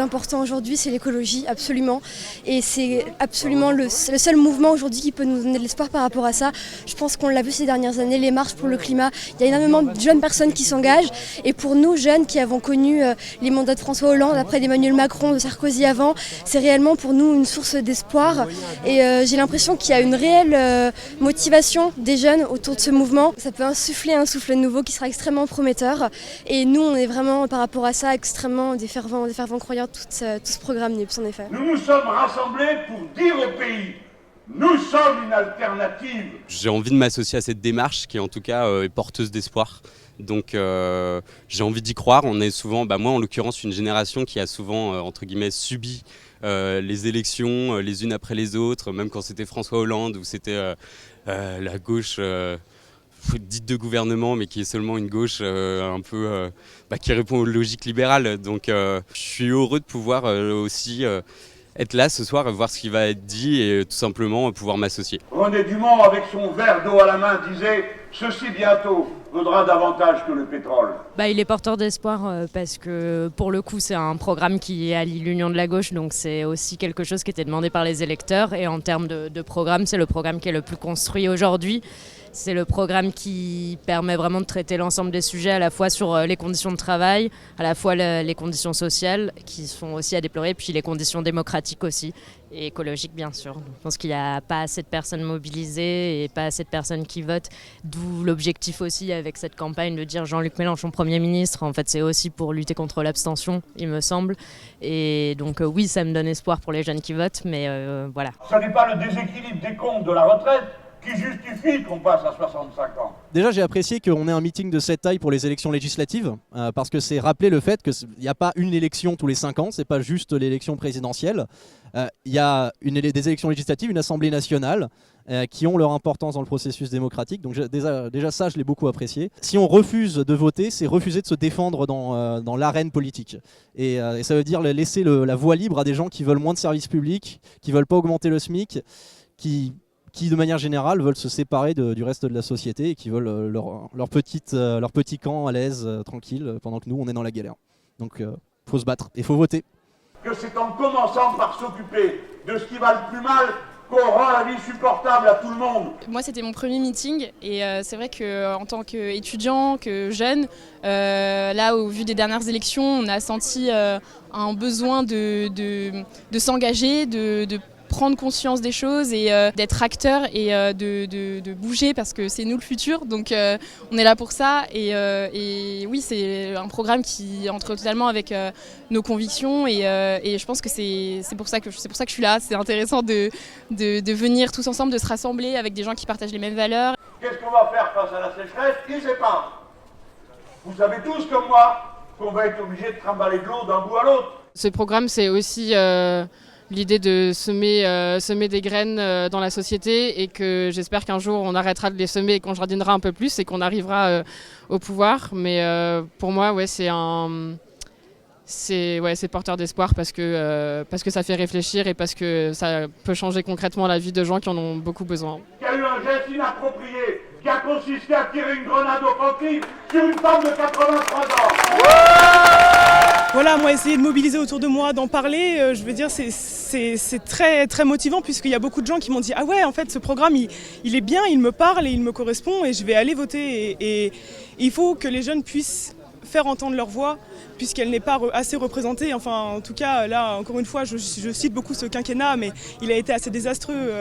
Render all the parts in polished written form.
important aujourd'hui, c'est l'écologie, absolument. Et c'est absolument le seul mouvement aujourd'hui qui peut nous donner de l'espoir par rapport à ça. Je pense qu'on l'a vu ces dernières années, les marches pour le climat. Il y a énormément de jeunes personnes qui s'engagent. Et pour nous, jeunes qui avons connu les mandats de François Hollande, après d'Emmanuel Macron, de Sarkozy avant, c'est réellement pour nous une source d'espoir. Et j'ai l'impression qu'il y a une réelle motivation des jeunes autour de ce mouvement. Ça peut insuffler un souffle nouveau qui sera extrêmement prometteur. Et nous, on est vraiment, par rapport à ça, extrêmement des fervents croyants de tout ce programme NUPS, en effet. Nous nous sommes rassemblés pour dire au pays, nous sommes une alternative. J'ai envie de m'associer à cette démarche qui, en tout cas, est porteuse d'espoir. Donc j'ai envie d'y croire. On est souvent, moi en l'occurrence, une génération qui a souvent, entre guillemets, subi les élections les unes après les autres, même quand c'était François Hollande ou c'était la gauche dite de gouvernement, mais qui est seulement une gauche un peu qui répond aux logiques libérales. Donc je suis heureux de pouvoir aussi être là ce soir, voir ce qui va être dit et tout simplement pouvoir m'associer. René Dumont, avec son verre d'eau à la main, disait « Ceci bientôt vaudra davantage que le pétrole ». Il est porteur d'espoir parce que pour le coup c'est un programme qui allie l'union de la gauche, donc c'est aussi quelque chose qui était demandé par les électeurs, et en termes de programme, c'est le programme qui est le plus construit aujourd'hui. C'est le programme qui permet vraiment de traiter l'ensemble des sujets, à la fois sur les conditions de travail, à la fois les conditions sociales qui sont aussi à déplorer, puis les conditions démocratiques aussi, et écologiques bien sûr. Je pense qu'il n'y a pas assez de personnes mobilisées et pas assez de personnes qui votent, d'où l'objectif aussi avec cette campagne de dire Jean-Luc Mélenchon Premier ministre. En fait, c'est aussi pour lutter contre l'abstention, il me semble. Et donc oui, ça me donne espoir pour les jeunes qui votent, mais voilà. Ce n'est pas le déséquilibre des comptes de la retraite qui justifie qu'on passe à 65 ans. Déjà, j'ai apprécié qu'on ait un meeting de cette taille pour les élections législatives, parce que c'est rappeler le fait qu'il n'y a pas une élection tous les 5 ans, c'est pas juste l'élection présidentielle. Il y a des élections législatives, une assemblée nationale, qui ont leur importance dans le processus démocratique. Donc déjà ça, je l'ai beaucoup apprécié. Si on refuse de voter, c'est refuser de se défendre dans l'arène politique. Et ça veut dire laisser la voie libre à des gens qui veulent moins de services publics, qui veulent pas augmenter le SMIC, qui de manière générale veulent se séparer du reste de la société et qui veulent leur petit camp à l'aise, tranquille, pendant que nous on est dans la galère. Donc faut se battre et faut voter. Que c'est en commençant par s'occuper de ce qui va le plus mal qu'on rend la vie supportable à tout le monde. Moi, c'était mon premier meeting et c'est vrai qu'en tant qu'étudiant, que jeune, là, au vu des dernières élections, on a senti un besoin de s'engager, de prendre conscience des choses et d'être acteur et de bouger parce que c'est nous le futur, donc on est là pour ça et oui, c'est un programme qui entre totalement avec nos convictions et je pense que c'est pour ça que je suis là. C'est intéressant de venir tous ensemble, de se rassembler avec des gens qui partagent les mêmes valeurs. Qu'est-ce qu'on va faire face à la sécheresse? Qui ne sait pas? Vous savez tous comme moi qu'on va être obligé de trimballer de l'eau d'un bout à l'autre. Ce programme, c'est aussi l'idée de semer des graines dans la société, et que j'espère qu'un jour on arrêtera de les semer et qu'on jardinera un peu plus et qu'on arrivera au pouvoir. Mais pour moi, c'est porteur d'espoir parce que ça fait réfléchir et parce que ça peut changer concrètement la vie de gens qui en ont beaucoup besoin. Il y a eu un geste inapproprié qui a consisté à tirer une grenade offensive sur une femme de 83 ans. Voilà, moi essayer de mobiliser autour de moi, d'en parler, je veux dire c'est très, très motivant, puisqu'il y a beaucoup de gens qui m'ont dit « Ah ouais, en fait ce programme il est bien, il me parle et il me correspond et je vais aller voter ». Et il faut que les jeunes puissent faire entendre leur voix, puisqu'elle n'est pas assez représentée. Enfin, en tout cas, là, encore une fois, je cite beaucoup ce quinquennat, mais il a été assez désastreux.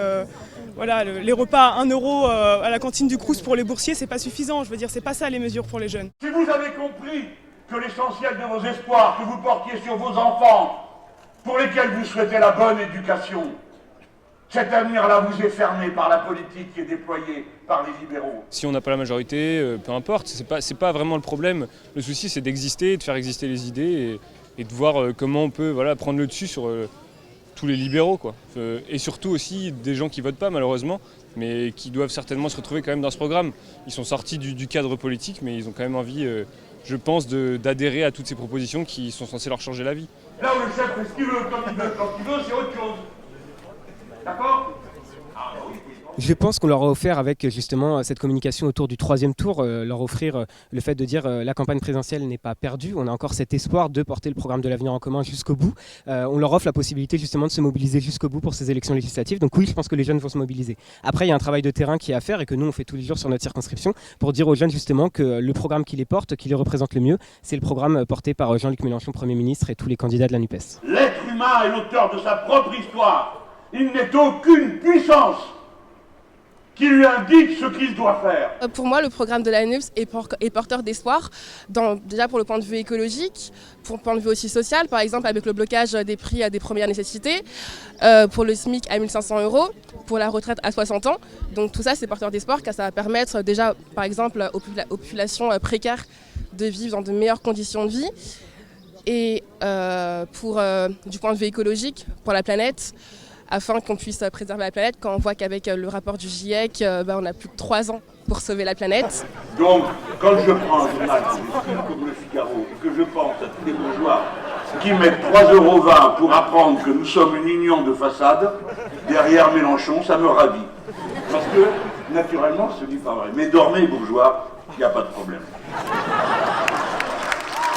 Voilà, les repas à 1 € à la cantine du Crous pour les boursiers, c'est pas suffisant. Je veux dire, c'est pas ça les mesures pour les jeunes. Si vous avez compris que l'essentiel de vos espoirs que vous portiez sur vos enfants, pour lesquels vous souhaitez la bonne éducation, cet avenir-là vous est fermé par la politique qui est déployée par les libéraux. Si on n'a pas la majorité, peu importe, c'est pas vraiment le problème. Le souci, c'est d'exister, de faire exister les idées et de voir comment on peut prendre le dessus sur tous les libéraux, quoi. Et surtout aussi des gens qui votent pas, malheureusement, mais qui doivent certainement se retrouver quand même dans ce programme. Ils sont sortis du cadre politique, mais ils ont quand même envie, je pense, d'adhérer à toutes ces propositions qui sont censées leur changer la vie. Là où le chef fait ce qu'il veut, quand il veut, c'est autre chose. D'accord? Ah oui, oui. Je pense qu'on leur a offert, avec justement cette communication autour du 3e tour, leur offrir le fait de dire la campagne présidentielle n'est pas perdue, on a encore cet espoir de porter le programme de l'avenir en commun jusqu'au bout. On leur offre la possibilité justement de se mobiliser jusqu'au bout pour ces élections législatives. Donc oui, je pense que les jeunes vont se mobiliser. Après, il y a un travail de terrain qui est à faire et que nous on fait tous les jours sur notre circonscription pour dire aux jeunes justement que le programme qui les porte, qui les représente le mieux, c'est le programme porté par Jean-Luc Mélenchon, Premier ministre, et tous les candidats de la NUPES. L'être humain est l'auteur de sa propre histoire. Il n'est aucune puissance qui lui indique ce qu'il doit faire. Pour moi, le programme de la NUPES est porteur d'espoir, déjà pour le point de vue écologique, pour le point de vue aussi social, par exemple avec le blocage des prix à des premières nécessités, pour le SMIC à 1 500 €, pour la retraite à 60 ans. Donc tout ça, c'est porteur d'espoir car ça va permettre déjà, par exemple, aux populations précaires de vivre dans de meilleures conditions de vie. Et du point de vue écologique, pour la planète, afin qu'on puisse préserver la planète, quand on voit qu'avec le rapport du GIEC, on a plus de 3 ans pour sauver la planète. Donc, quand je prends un journal comme Le Figaro et que je pense à tous les bourgeois qui mettent 3,20 € pour apprendre que nous sommes une union de façade, derrière Mélenchon, ça me ravit. Parce que, naturellement, ce n'est pas vrai. Mais dormez, bourgeois, il n'y a pas de problème.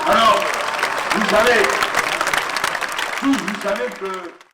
Alors, vous savez que...